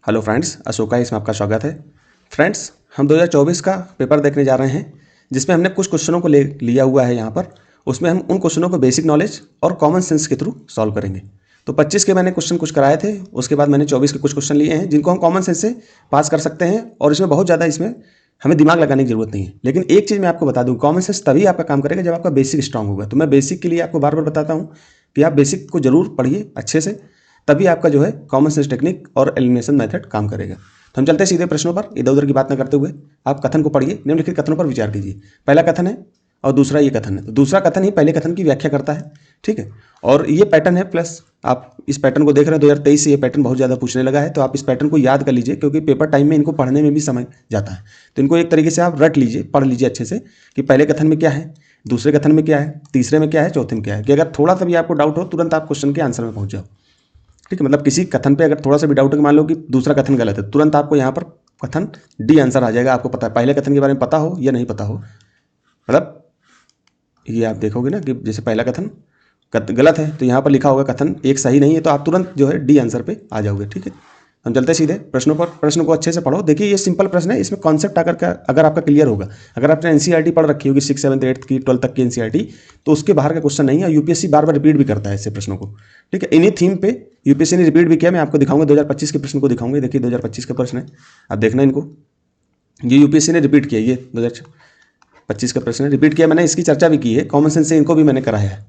Hello friends, Ashoka इसमें आपका स्वागत है। फ्रेंड्स, हम 2024 का पेपर देखने जा रहे हैं जिसमें हमने कुछ क्वेश्चनों को लिया हुआ है यहाँ पर। उसमें हम उन क्वेश्चनों को बेसिक नॉलेज और कॉमन सेंस के थ्रू सॉल्व करेंगे। तो 25 के मैंने क्वेश्चन कुछ कराए थे, उसके बाद मैंने 24 के कुछ क्वेश्चन लिए हैं जिनको हम कॉमन सेंस से पास कर सकते हैं और इसमें बहुत ज़्यादा इसमें हमें दिमाग लगाने की जरूरत नहीं है। लेकिन एक चीज़ मैं आपको बता दूँ, कॉमन सेंस तभी आपका काम करेगा जब आपका बेसिक स्ट्रांग होगा। तो मैं बेसिक के लिए आपको बार बार बताता हूँ कि आप बेसिक को जरूर पढ़िए अच्छे से, तभी आपका जो है कॉमन सेंस टेक्निक और एलिमिनेशन मेथड काम करेगा। तो हम चलते हैं सीधे प्रश्नों पर, इधर उधर की बात न करते हुए। आप कथन को पढ़िए, निम्नलिखित कथनों पर विचार कीजिए। पहला कथन है और दूसरा ये कथन है, तो दूसरा कथन ही पहले कथन की व्याख्या करता है, ठीक है। और ये पैटर्न है, प्लस आप इस पैटर्न को देख रहे हैं 2023 से ये पैटर्न बहुत ज़्यादा पूछने लगा है, तो आप इस पैटर्न को याद कर लीजिए क्योंकि पेपर टाइम में इनको पढ़ने में भी समय जाता है। तो इनको एक तरीके से आप रट लीजिए, पढ़ लीजिए अच्छे से कि पहले कथन में क्या है, दूसरे कथन में क्या है, तीसरे में क्या है, चौथे में क्या है, कि अगर थोड़ा सा भी आपको डाउट हो तुरंत आप क्वेश्चन के आंसर में पहुंच जाओ, ठीक है। मतलब किसी कथन पे अगर थोड़ा सा भी डाउट है कि मान लो कि दूसरा कथन गलत है, तुरंत आपको यहाँ पर कथन डी आंसर आ जाएगा। आपको पता है, पहले कथन के बारे में पता हो या नहीं पता हो, मतलब ये आप देखोगे ना कि जैसे पहला कथन गलत है तो यहाँ पर लिखा होगा कथन एक सही नहीं है, तो आप तुरंत जो है डी आंसर पे आ जाओगे, ठीक है। हम चलते सीधे प्रश्नों पर। प्रश्न को अच्छे से पढ़ो। देखिए ये सिंपल प्रश्न है, इसमें कॉन्सेप्ट अगर आपका क्लियर होगा, अगर आपने एनसीईआरटी पढ़ रखी होगी 6, 7, 8 की 12 तक की एनसीईआरटी, तो उसके बाहर का क्वेश्चन नहीं है। यूपीएससी बार बार रिपीट भी करता है ऐसे प्रश्नों को, ठीक है। इन्हीं थीम पे यूपीएससी ने रिपीट भी किया। मैं आपको दिखाऊंगा 2025 के प्रश्न को दिखाऊंगा। देखिए 2025 का प्रश्न है, आप देखना इनको, ये यूपीएससी ने रिपीट किया, ये 2025 का प्रश्न है, रिपीट किया। मैंने इसकी चर्चा भी की है, कॉमन सेंस से इनको भी मैंने कराया है,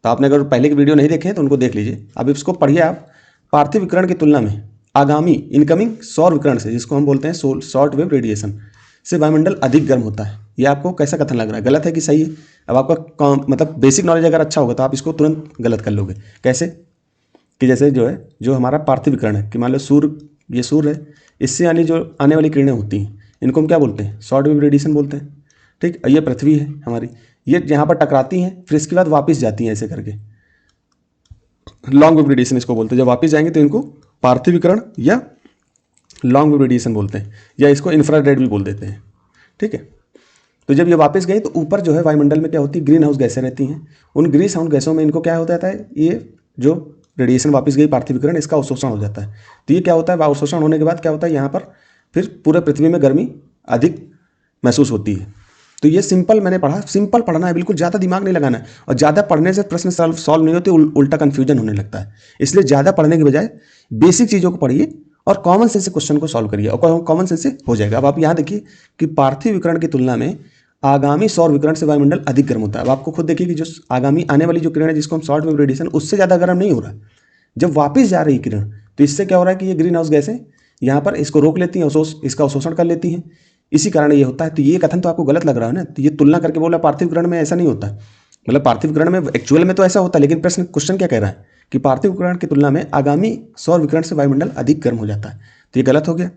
तो आपने अगर पहले की वीडियो नहीं देखे हैं तो उनको देख लीजिए। अब इसको पढ़िए आप। पार्थिव विकिरण की तुलना में आगामी इनकमिंग सौर विकिरण से, जिसको हम बोलते हैं शॉर्ट वेव रेडिएशन से, वायुमंडल अधिक गर्म होता है। ये आपको कैसा कथन लग रहा है, गलत है कि सही है? अब आपका मतलब बेसिक नॉलेज अगर अच्छा होगा तो आप इसको तुरंत गलत कर लोगे। कैसे कि जैसे जो है, जो हमारा पार्थिव विकिरण है, कि मान लो सूर्य, ये सूर्य है, इससे यानी जो आने वाली किरणें होती हैं इनको हम क्या बोलते हैं? शॉर्ट वेव रेडिएशन बोलते हैं, ठीक। ये पृथ्वी है हमारी, ये यहाँ पर टकराती हैं, फिर इसके बाद वापस जाती हैं ऐसे करके, लॉन्ग वेव रेडिएशन इसको बोलते हैं। जब वापस जाएंगे तो इनको पार्थिव विकिरण या लॉन्ग वेव रेडिएशन बोलते हैं, या इसको इंफ्रारेड भी बोल देते हैं, ठीक है। तो जब ये वापस गई तो ऊपर जो है वायुमंडल में क्या होती है, ग्रीन हाउस गैसें रहती हैं। उन ग्रीन हाउस गैसों में इनको क्या हो जाता है, ये जो रेडिएशन वापस गई पार्थिव विकिरण, इसका अवशोषण हो जाता है। तो ये क्या होता है, अवशोषण होने के बाद क्या होता है, यहाँ पर फिर पूरे पृथ्वी में गर्मी अधिक महसूस होती है। तो ये सिंपल मैंने पढ़ा, सिंपल पढ़ना है, बिल्कुल ज़्यादा दिमाग नहीं लगाना है। और ज़्यादा पढ़ने से प्रश्न सॉल्व नहीं होते, उल्टा कन्फ्यूजन होने लगता है। इसलिए ज़्यादा पढ़ने के बजाय बेसिक चीज़ों को पढ़िए और कॉमन सेंस से क्वेश्चन को सॉल्व करिए, और कॉमन सेंस से हो जाएगा। अब आप यहाँ देखिए कि पार्थिव विकिरण की तुलना में आगामी सौर विकिरण से वायुमंडल अधिक गर्म होता है। अब आपको खुद देखिए कि जो आगामी आने वाली जो किरण है, जिसको हम शॉर्ट वेव रेडिएशन, उससे ज़्यादा गर्म नहीं हो रहा है। जब वापस जा रही किरण, तो इससे क्या हो रहा है कि ये ग्रीन हाउस गैसें यहाँ पर इसको रोक लेती हैं, इसका अवशोषण कर लेती हैं, इसी कारण ये होता है। तो ये कथन तो आपको गलत लग रहा है ना, तो ये तुलना करके बोला पार्थिव विकिरण में ऐसा नहीं होता है। मतलब पार्थिव विकिरण में एक्चुअल में तो ऐसा होता है, लेकिन क्वेश्चन क्या कह रहा है कि पार्थिव विकिरण की तुलना में आगामी सौर विकिरण से वायुमंडल अधिक गर्म हो जाता है। तो ये गलत हो गया,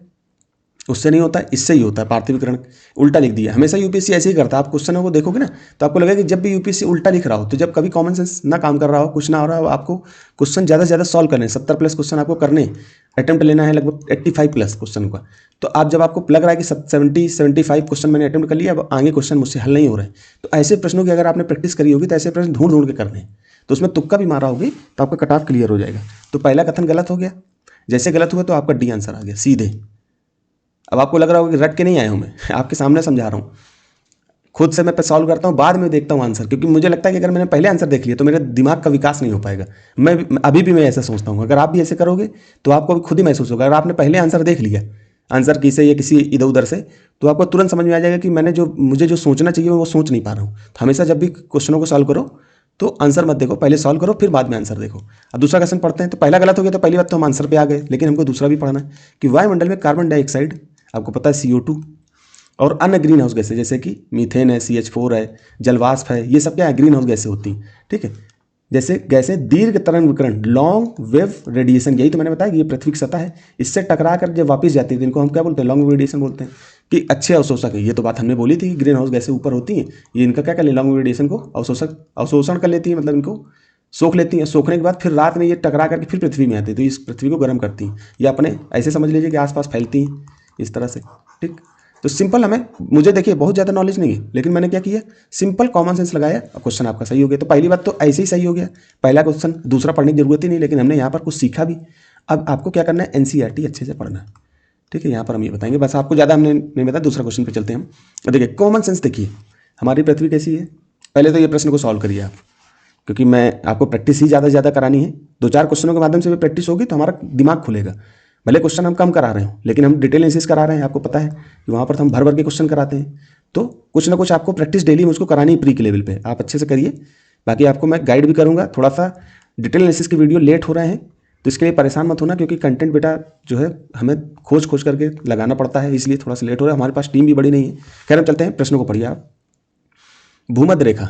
उससे नहीं होता है, इससे ही होता है। पार्थिव विकिरण उल्टा लिख दिया। हमेशा यूपीएससी ऐसे ही करता है। आप क्वेश्चनों को देखोगे ना तो आपको लगेगा कि जब भी यूपीएससी उल्टा लिख रहा हो, तो जब कभी कॉमन सेंस ना काम कर रहा हो, कुछ ना हो रहा हो, आपको क्वेश्चन ज़्यादा से ज़्यादा सॉल्व करने, 70+ क्वेश्चन आपको करने, अटेम्प्ट लेना है लगभग 85+ क्वेश्चन का। तो आप जब आपको लग रहा है कि 70-75 क्वेश्चन मैंने अटेम्प्ट कर लिया, अब आगे क्वेश्चन मुझसे हल नहीं हो रहे हैं, तो ऐसे प्रश्नों की अगर आपने प्रैक्टिस करी होगी तो ऐसे प्रश्न ढूंढ ढूंढ के करने हैं, तो उसमें तुक्का भी मारा होगी तो आपका कट ऑफ क्लियर हो जाएगा। तो पहला कथन गलत हो गया, जैसे गलत हुआ तो आपका डी आंसर आ गया सीधे। अब आपको लग रहा होगा कि रट के नहीं आया हूँ मैं, आपके सामने समझा रहा हूँ, खुद से मैं सॉल्व करता हूँ, बाद में देखता हूँ आंसर, क्योंकि मुझे लगता है कि अगर मैंने पहले आंसर देख लिया तो मेरे दिमाग का विकास नहीं हो पाएगा। मैं अभी भी मैं ऐसा सोचता हूँ, अगर आप भी ऐसे करोगे तो आपको भी खुद ही महसूस होगा। अगर आपने पहले आंसर देख लिया, आंसर किसी या किसी इधर उधर से, तो आपको तुरंत समझ में आ जाएगा कि मुझे जो सोचना चाहिए वो सोच नहीं पा रहा हूँ। तो हमेशा जब भी क्वेश्चनों को सॉल्व करो तो आंसर मत देखो, पहले सॉल्व करो फिर बाद में आंसर देखो। अब दूसरा क्वेश्चन पढ़ते हैं। तो पहला गलत हो गया, तो पहली बात तो हम आंसर पे आ गए, लेकिन हमको दूसरा भी पढ़ना है कि वायुमंडल में कार्बन डाइऑक्साइड, आपको पता है CO2, और अन्य ग्रीन हाउस गैसें जैसे कि मीथेन है, CH4 है, जलवाष्प है, ये सब क्या है, ग्रीन हाउस गैसें होती हैं, ठीक है। जैसे गैसें दीर्घ तरंग विकिरण, लॉन्ग वेव रेडिएशन, यही तो मैंने बताया कि ये पृथ्वी की सतह है, इससे टकरा कर जब वापस जाती है तो इनको हम क्या बोलते हैं, लॉन्ग वेव रेडिएशन बोलते हैं, कि अच्छे अवशोषक है। ये तो बात हमने बोली थी कि ग्रीन हाउस गैसें ऊपर होती हैं, ये इनका क्या कर ले, लॉन्ग वेव रेडिएशन को अवशोषण कर लेती है, मतलब इनको सोख लेती हैं। सोखने के बाद फिर रात में ये टकरा करके फिर पृथ्वी में आती है, तो इस पृथ्वी को गर्म करती हैं। ये अपने ऐसे समझ लीजिए कि आसपास फैलती हैं इस तरह से, ठीक। तो सिंपल मुझे देखिए बहुत ज़्यादा नॉलेज नहीं है, लेकिन मैंने क्या किया, सिंपल कॉमन सेंस लगाया, क्वेश्चन आपका सही हो गया। तो पहली बात तो ऐसे ही सही हो गया पहला क्वेश्चन, दूसरा पढ़ने की जरूरत ही नहीं, लेकिन हमने यहाँ पर कुछ सीखा भी अब आपको क्या करना है, एनसीईआरटी अच्छे से पढ़ना है, ठीक है। यहाँ पर हम ये बताएंगे, बस आपको ज़्यादा हमने नहीं बताया। दूसरा क्वेश्चन पे चलते हैं हम। देखिए कॉमन सेंस, देखिए हमारी पृथ्वी कैसी है। पहले तो ये प्रश्न को सॉल्व करिए आप, क्योंकि मैं आपको प्रैक्टिस ही ज़्यादा से ज़्यादा करानी है। 2-4 क्वेश्चनों के माध्यम से भी प्रैक्टिस होगी तो हमारा दिमाग खुलेगा। भले क्वेश्चन हम कम करा रहे हो, लेकिन हम डिटेल एनालिसिस करा रहे हैं। आपको पता है कि वहाँ पर तो हम भर भर के क्वेश्चन कराते हैं, तो कुछ ना कुछ आपको प्रैक्टिस डेली मुझको करानी है प्री के लेवल पे। आप अच्छे से करिए। बाकी आपको मैं गाइड भी करूँगा। थोड़ा सा डिटेल एनालिसिस के वीडियो लेट हो रहे हैं, तो इसके लिए परेशान मत होना, क्योंकि कंटेंट बेटा जो है हमें खोज खोज करके लगाना पड़ता है, इसलिए थोड़ा सा लेट हो रहा है। हमारे पास टीम भी बड़ी नहीं है। खैर हम चलते हैं, प्रश्नों को पढ़िए आप। भूमध्य रेखा,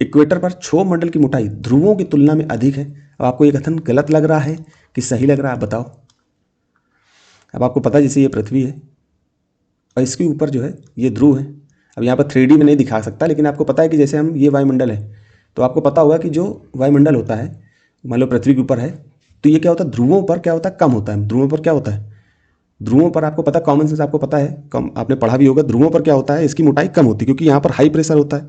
इक्वेटर पर क्षोभ मंडल की मोटाई ध्रुवों की तुलना में अधिक है। अब आपको ये कथन गलत लग रहा है कि सही लग रहा है, आप बताओ। अब आपको पता है जैसे ये पृथ्वी है और इसके ऊपर जो है ये ध्रुव है। अब यहाँ पर 3D में नहीं दिखा सकता, लेकिन आपको पता है कि जैसे हम ये वायुमंडल है, तो आपको पता होगा कि जो वायुमंडल होता है, मान लो पृथ्वी के ऊपर है, तो ये क्या होता है, ध्रुवों पर क्या होता है, कम होता है। ध्रुवों पर क्या होता है, ध्रुवों पर आपको पता, कॉमन सेंस आपको पता है, कम आपने पढ़ा भी होगा। ध्रुवों पर क्या होता है, इसकी मोटाई कम होती है, क्योंकि यहाँ पर हाई प्रेशर होता है।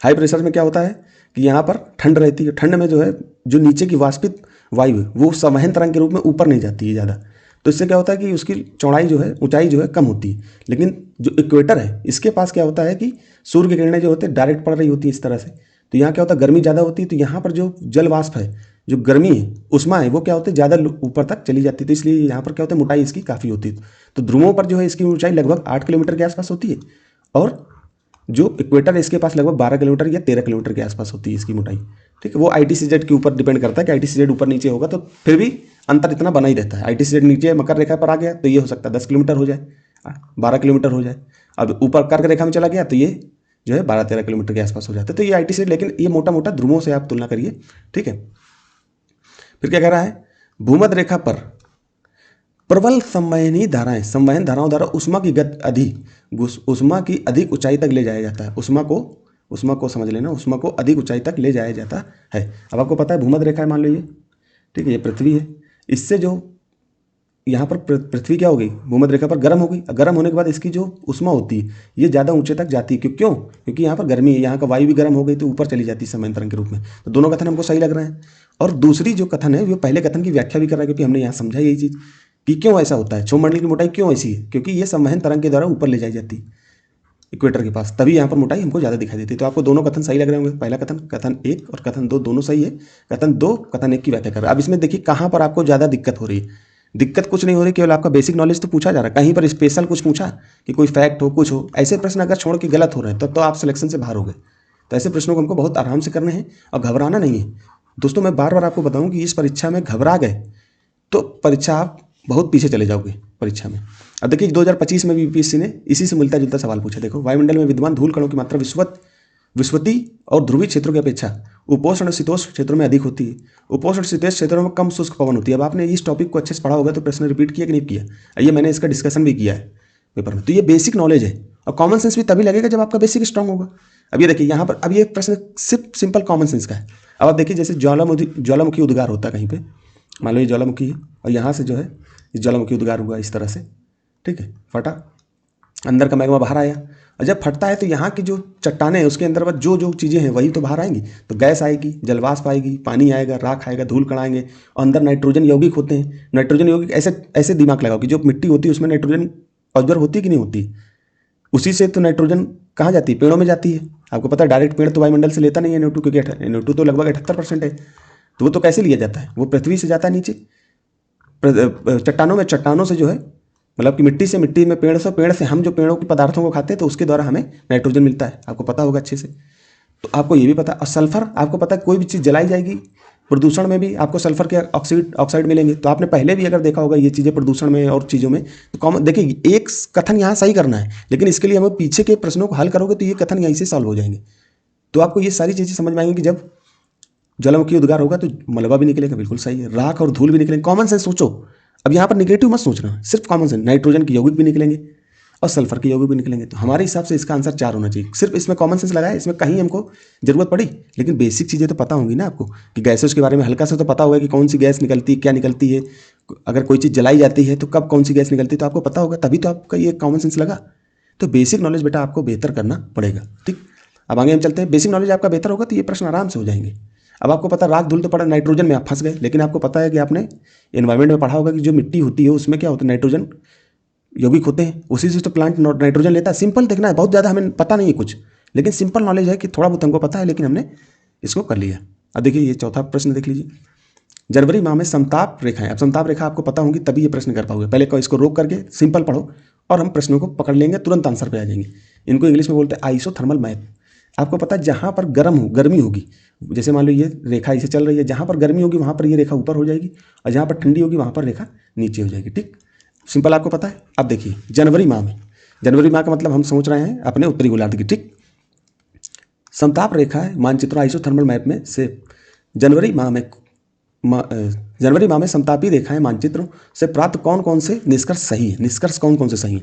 हाई प्रेशर में क्या होता है कि यहाँ पर ठंड रहती है। ठंड में जो है, जो नीचे की वाष्पित वायु है वो संवहन तरंग के रूप में ऊपर नहीं जाती है ज़्यादा, तो इससे क्या होता है कि उसकी चौड़ाई जो है, ऊंचाई जो है कम होती है। लेकिन जो इक्वेटर है इसके पास क्या होता है कि सूर्य की किरणें जो होते हैं डायरेक्ट पड़ रही होती है इस तरह से, तो यहाँ क्या होता है, गर्मी ज़्यादा होती है। तो यहाँ पर जो जल वाष्प है, जो गर्मी है, उष्मा है, वो क्या होती है, ज़्यादा ऊपर तक चली जाती है। तो इसलिए यहाँ पर क्या होता है, मोटाई इसकी काफ़ी होती है। तो ध्रुवों पर जो है इसकी ऊंचाई लगभग 8 किलोमीटर के आसपास होती है, और जो इक्वेटर है इसके पास लगभग 12 किलोमीटर या 13 किलोमीटर के आसपास होती है इसकी मोटाई, ठीक है। वो ITCZ के ऊपर डिपेंड करता है कि ITCZ ऊपर नीचे होगा तो फिर भी अंतर इतना बना ही रहता है। ITCZ नीचे मकर रेखा पर आ गया तो ये हो सकता है 10 किलोमीटर हो जाए, 12 किलोमीटर हो जाए। अब ऊपर कर्क रेखा में चला गया तो ये जो है 12-13 किलोमीटर के आसपास हो जाता है। तो ये ITCZ, लेकिन ये मोटा मोटा ध्रुवों से आप तुलना करिए, ठीक है। फिर क्या कह रहा है, भूमध्य रेखा पर प्रबल संवहनी धाराएं, संवहन धाराओं द्वारा उष्मा की गति अधिक, उष्मा की अधिक ऊंचाई तक ले जाया जाता है। उष्मा को समझ लेना, उष्मा को अधिक ऊंचाई तक ले जाया जाता है। अब आपको पता है भूमध्य रेखा है, मान लीजिए, ठीक है, ये पृथ्वी है। इससे जो यहाँ पर पृथ्वी क्या हो गई, भूमध्य रेखा पर गर्म हो गई। गर्म होने के बाद इसकी जो उष्मा होती है ये ज़्यादा ऊंचे तक जाती है। क्यों? क्योंकि यहाँ पर गर्मी है, यहाँ का वायु भी गर्म हो गई तो ऊपर चली जाती है संवहन तरंग के रूप में। तो दोनों कथन हमको सही लग रहे हैं। और दूसरी जो कथन है वो पहले कथन की व्याख्या भी कर रहा है, क्योंकि हमने यहाँ समझा यही चीज़ कि क्यों ऐसा होता है, क्षोभ मंडल की मोटाई क्यों ऐसी है, क्योंकि ये संवहन तरंग के द्वारा ऊपर ले जाई जाती है इक्वेटर के पास, तभी यहाँ पर मोटाई हमको ज़्यादा दिखाई देती है। तो आपको दोनों कथन सही लग रहे होंगे। पहला कथन, कथन 1 और कथन 2 दोनों सही है। कथन 2 कथन 1 की व्याख्या कर रहा है। अब इसमें देखिए कहाँ पर आपको ज़्यादा दिक्कत हो रही है। दिक्कत कुछ नहीं हो रही, केवल आपका बेसिक नॉलेज तो पूछा जा रहा है। कहीं पर स्पेशल कुछ पूछा कि कोई फैक्ट हो, कुछ हो, ऐसे प्रश्न अगर छोड़ के गलत हो रहे हैं तब तो आप सिलेक्शन से बाहर हो गए। तो ऐसे प्रश्नों को हमको बहुत आराम से करने हैं और घबराना नहीं है। दोस्तों मैं बार बार आपको बताऊं कि इस परीक्षा में घबरा गए तो परीक्षा आप बहुत पीछे चले जाओगे परीक्षा में। अब देखिए 2025 में भी यूपीएससी ने इसी से मिलता जुलता सवाल पूछा। देखो, वायुमंडल में विद्यमान धूल कणों की मात्रा विषुवतीय और ध्रुवीय क्षेत्रों की अपेक्षा उपोष्ण और शीतोष्ण क्षेत्रों में अधिक होती है। उपोष्ण और शीतोष्ण क्षेत्रों में कम शुष्क पवन होती है। अब आपने इस टॉपिक को अच्छे से पढ़ा होगा तो प्रश्न रिपीट किया कि नहीं किया, ये मैंने इसका डिस्कशन भी किया है पेपर में। तो ये बेसिक नॉलेज है और कॉमन सेंस भी तभी लगेगा जब आपका बेसिक स्ट्रांग होगा। अब ये देखिए यहाँ पर, अब ये प्रश्न सिर्फ सिंपल कॉमन सेंस का है। अब आप देखिए जैसे ज्वालामुखी उद्गार होता है कहीं पे, मान लो ये ज्वालामुखी है और यहाँ से जो है ज्वालामुखी उद्गार हुआ इस तरह से, ठीक है, फटा, अंदर का मैग्मा बाहर आया। और जब फटता है तो यहाँ की जो चट्टाने हैं उसके अंदर जो जो चीज़ें हैं वही तो बाहर आएंगी। तो गैस आएगी, जलवाष्प आएगी, पानी आएगा, राख आएगा, धूल कण आएंगे, और अंदर नाइट्रोजन यौगिक होते हैं। नाइट्रोजन यौगिक ऐसे ऐसे दिमाग लगाओ कि जो मिट्टी होती है उसमें नाइट्रोजन ऑब्जर्व होती है कि नहीं होती, उसी से तो नाइट्रोजन कहाँ जाती है, पेड़ों में जाती है। आपको पता है डायरेक्ट पेड़ तो वायुमंडल से लेता नहीं है NO2, क्योंकि NO2 तो लगभग 78% है। तो वो तो कैसे लिया जाता है, वो पृथ्वी से जाता है नीचे चट्टानों से जो है, मतलब कि मिट्टी में, पेड़ से हम जो पेड़ों के पदार्थों को खाते हैं तो उसके द्वारा हमें नाइट्रोजन मिलता है। आपको पता होगा अच्छे से। तो आपको ये भी पता, और सल्फर आपको पता है कोई भी चीज़ जलाई जाएगी प्रदूषण में भी आपको सल्फर के ऑक्साइड मिलेंगे। तो आपने पहले भी अगर देखा होगा ये चीज़ें प्रदूषण में और चीज़ों में। तो कॉमन देखिए, एक कथन यहाँ सही करना है, लेकिन इसके लिए हमें पीछे के प्रश्नों को हल करोगे तो ये कथन यहीं से सॉल्व हो जाएंगे। तो आपको ये सारी चीज़ें समझ में आएंगी कि जब ज्वालामुखी उद्गार होगा तो मलबा भी निकलेगा, बिल्कुल सही है, राख और धूल भी निकलेंगे। कॉमन सेंस सोचो। अब यहाँ पर निगेटिव मत सोचना, सिर्फ कॉमन सेंस। नाइट्रोजन के यौगिक भी निकलेंगे और सल्फर के यौगिक भी निकलेंगे। तो हमारे हिसाब से इसका आंसर 4 होना चाहिए। सिर्फ इसमें कॉमन सेंस लगाया, इसमें कहीं हमको जरूरत पड़ी, लेकिन बेसिक चीज़ें तो पता होंगी ना आपको कि गैसेस के बारे में हल्का सा तो पता होगा कि कौन सी गैस निकलती है, क्या निकलती है, अगर कोई चीज़ जलाई जाती है तो कब कौन सी गैस निकलती है, तो आपको पता होगा, तभी तो आपका ये कॉमन सेंस लगा। तो बेसिक नॉलेज बेटा आपको बेहतर करना पड़ेगा, ठीक। अब आगे हम चलते हैं। बेसिक नॉलेज आपका बेहतर होगा तो ये प्रश्न आराम से हो जाएंगे। अब आपको पता राख धूल तो पड़ा, नाइट्रोजन में आप फंस गए, लेकिन आपको पता है कि आपने एनवायरमेंट में पढ़ा होगा कि जो मिट्टी होती है उसमें क्या होता है, नाइट्रोजन यौगिक होते हैं, उसी से तो प्लांट नाइट्रोजन लेता है। सिंपल देखना है, बहुत ज़्यादा हमें पता नहीं है कुछ, लेकिन सिंपल नॉलेज है कि थोड़ा बहुत हमको पता है, लेकिन हमने इसको कर लिया। अब देखिए ये चौथा प्रश्न देख लीजिए, जनवरी माह में समताप रेखाएं। अब समताप रेखा आपको पता होंगी तभी ये प्रश्न कर पाओगे। पहले इसको रोक करके सिंपल पढ़ो और हम प्रश्नों को पकड़ लेंगे, तुरंत आंसर पे आ जाएंगे। इनको इंग्लिश में बोलते हैं आइसोथर्मल मैप। आपको पता है जहाँ पर गर्मी होगी, जैसे मान लो ये रेखा इसे चल रही है, जहाँ पर गर्मी होगी वहाँ पर ये रेखा ऊपर हो जाएगी, और जहाँ पर ठंडी होगी वहाँ पर रेखा नीचे हो जाएगी। ठीक, सिंपल आपको पता है। अब देखिए जनवरी माह में, जनवरी माह का मतलब हम सोच रहे हैं अपने उत्तरी गोलार्ध की। ठीक, समताप रेखा है मानचित्र आइसोथर्मल मैप में से जनवरी माह में समतापी रेखाएं मानचित्रों से प्राप्त कौन कौन से निष्कर्ष सही है, निष्कर्ष कौन कौन से सही है।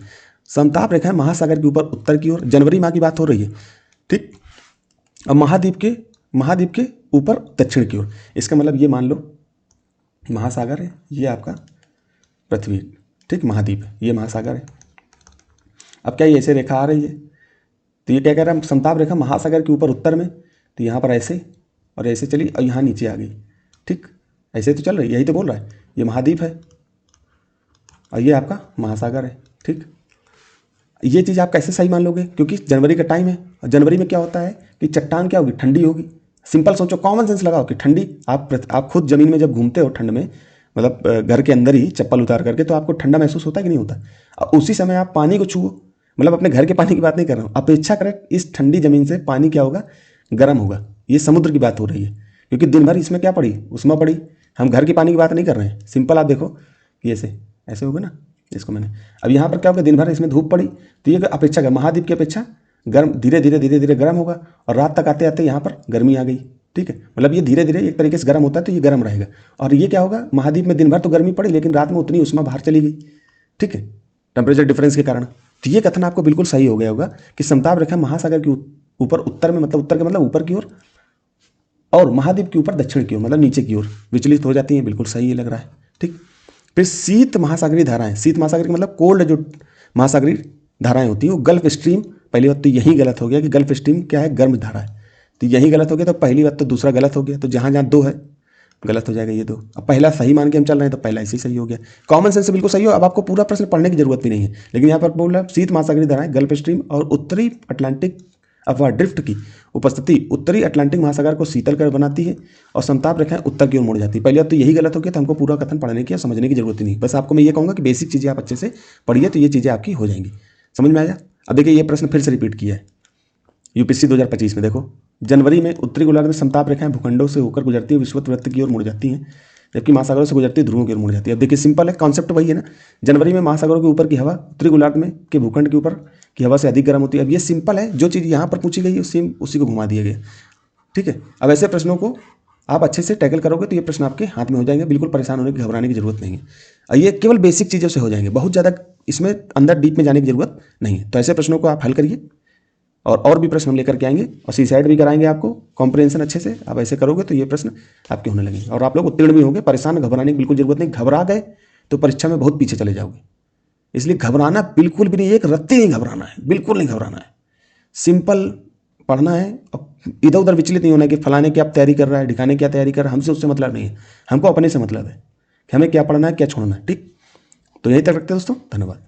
समताप रेखाएं महासागर के ऊपर उत्तर की ओर, जनवरी माह की बात हो रही है। ठीक, अब महाद्वीप के ऊपर दक्षिण की ओर, इसका मतलब ये मान लो महासागर है, ये आपका पृथ्वी, ठीक, महाद्वीप है, ये महासागर है। अब क्या ये ऐसे रेखा आ रही है, तो ये क्या कह रहा है, समताप रेखा महासागर के ऊपर उत्तर में, तो यहाँ पर ऐसे और ऐसे चली और यहाँ नीचे आ गई। ठीक, ऐसे तो चल रही है, यही तो बोल रहा है, ये महाद्वीप है और ये आपका महासागर है। ठीक, ये चीज़ आप कैसे सही मान लोगे, क्योंकि जनवरी का टाइम है और जनवरी में क्या होता है कि चट्टान क्या होगी, ठंडी होगी। सिंपल सोचो, कॉमन सेंस लगाओ कि ठंडी, आप खुद ज़मीन में जब घूमते हो ठंड में, मतलब घर के अंदर ही चप्पल उतार करके, तो आपको ठंडा महसूस होता है कि नहीं होता। और उसी समय आप पानी को छुओ, मतलब अपने घर के पानी की बात नहीं कर रहा हूँ, अपेक्षा करें इस ठंडी ज़मीन से पानी क्या होगा, गर्म होगा। ये समुद्र की बात हो रही है, क्योंकि दिन भर इसमें क्या पड़ी, उसमें पड़ी। हम घर के पानी की बात नहीं कर रहे हैं। सिंपल आप देखो कि ऐसे होगा ना, इसको मैंने, अब यहाँ पर क्या होगा, दिन भर इसमें धूप पड़ी, तो ये अपेक्षा कर महाद्वीप की अपेक्षा गर्म, धीरे धीरे गर्म होगा, और रात तक आते आते यहाँ पर गर्मी आ गई। ठीक है, मतलब ये धीरे धीरे एक तरीके से गर्म होता है, तो ये गर्म रहेगा। और ये क्या होगा, महाद्वीप में दिन भर तो गर्मी पड़ी, लेकिन रात में उतनी उष्मा बाहर चली गई। ठीक है, टेम्परेचर डिफरेंस के कारण। तो ये कथन आपको बिल्कुल सही हो गया होगा कि समताप रेखा महासागर के ऊपर उत्तर में, मतलब उत्तर के मतलब ऊपर की ओर, और महाद्वीप के ऊपर दक्षिण की ओर, मतलब नीचे की ओर विचलित हो जाती है। बिल्कुल सही ये लग रहा है। ठीक, फिर शीत महासागरीय धाराएं, शीत महासागर का मतलब कोल्ड जो महासागरीय धाराएं होती हैं वो गल्फ स्ट्रीम। पहली बात तो यही गलत हो गया कि गल्फ स्ट्रीम क्या है, गर्म धारा है, तो यही गलत हो गया। तो पहली बात तो दूसरा गलत हो गया, तो जहाँ जहाँ दो है गलत हो जाएगा ये दो। अब पहला सही मान के हम चल रहे हैं, तो पहला ऐसे ही सही हो गया, कॉमन सेंस से बिल्कुल सही हो। अब आपको पूरा प्रश्न पढ़ने की जरूरत भी नहीं है, लेकिन यहाँ पर बोल रहा है शीत महासागरीय धाराएं गल्फ स्ट्रीम और उत्तरी अटलांटिक अथवा ड्रिफ्ट की उपस्थिति उत्तरी अटलांटिक महासागर को शीतल कर बनाती है, और समताप रेखाएं उत्तर की ओर मुड़ जाती है। पहले अब तो यही गलत हो गया, तो हमको पूरा कथन पढ़ने की या समझने की जरूरत ही नहीं। बस आपको मैं ये कहूँगा कि बेसिक चीज़ें आप अच्छे से पढ़िए, तो ये चीज़ें आपकी हो जाएंगी। समझ में आया। अब देखिए ये प्रश्न फिर से रिपीट किया है यूपीएससी 2025 में। देखो, जनवरी में उत्तरी गोलार्ध में समताप रेखाएं भूखंडों से होकर गुजरती है, विषुवत वृत्त की ओर मुड़ जाती हैं, जबकि महासागरों से गुजरती ध्रुवों की ओर मुड़ जाती है। अब देखिए सिंपल है, कॉन्सेप्ट वही है ना। जनवरी में महासागरों के ऊपर की हवा उत्तरी गोलार्ध में के भूखंड के ऊपर की हवा से अधिक गर्म होती है। अब ये सिंपल है, जो चीज़ यहाँ पर पूछी गई है सेम उसी को घुमा दिया गया। ठीक है, अब ऐसे प्रश्नों को आप अच्छे से टैकल करोगे तो ये प्रश्न आपके हाथ में हो जाएंगे। बिल्कुल परेशान होने की, घबराने की जरूरत नहीं है। ये केवल बेसिक चीज़ों से हो जाएंगे, बहुत ज़्यादा इसमें अंदर डीप में जाने की जरूरत नहीं है। तो ऐसे प्रश्नों को आप हल करिए, और भी प्रश्न हम लेकर के आएंगे, और सीसाइड भी कराएंगे आपको, कॉम्प्रिहेंशन अच्छे से आप ऐसे करोगे तो ये प्रश्न आपके होने लगेंगे, और आप लोग उत्तीर्ण भी होंगे। परेशान घबराने की बिल्कुल जरूरत नहीं, घबरा गए तो परीक्षा में बहुत पीछे चले जाओगे। इसलिए घबराना बिल्कुल भी नहीं, एक रत्ती नहीं घबराना है, बिल्कुल नहीं घबराना है। सिंपल पढ़ना है, इधर उधर विचलित नहीं होना है कि फलाने की आप तैयारी कर रहा है, ढिकाने क्या तैयारी कर रहा है, हमसे उससे मतलब नहीं है। हमको अपने से मतलब है कि हमें क्या पढ़ना है, क्या छोड़ना है। ठीक, तो यहीं तक रखते हैं दोस्तों, धन्यवाद।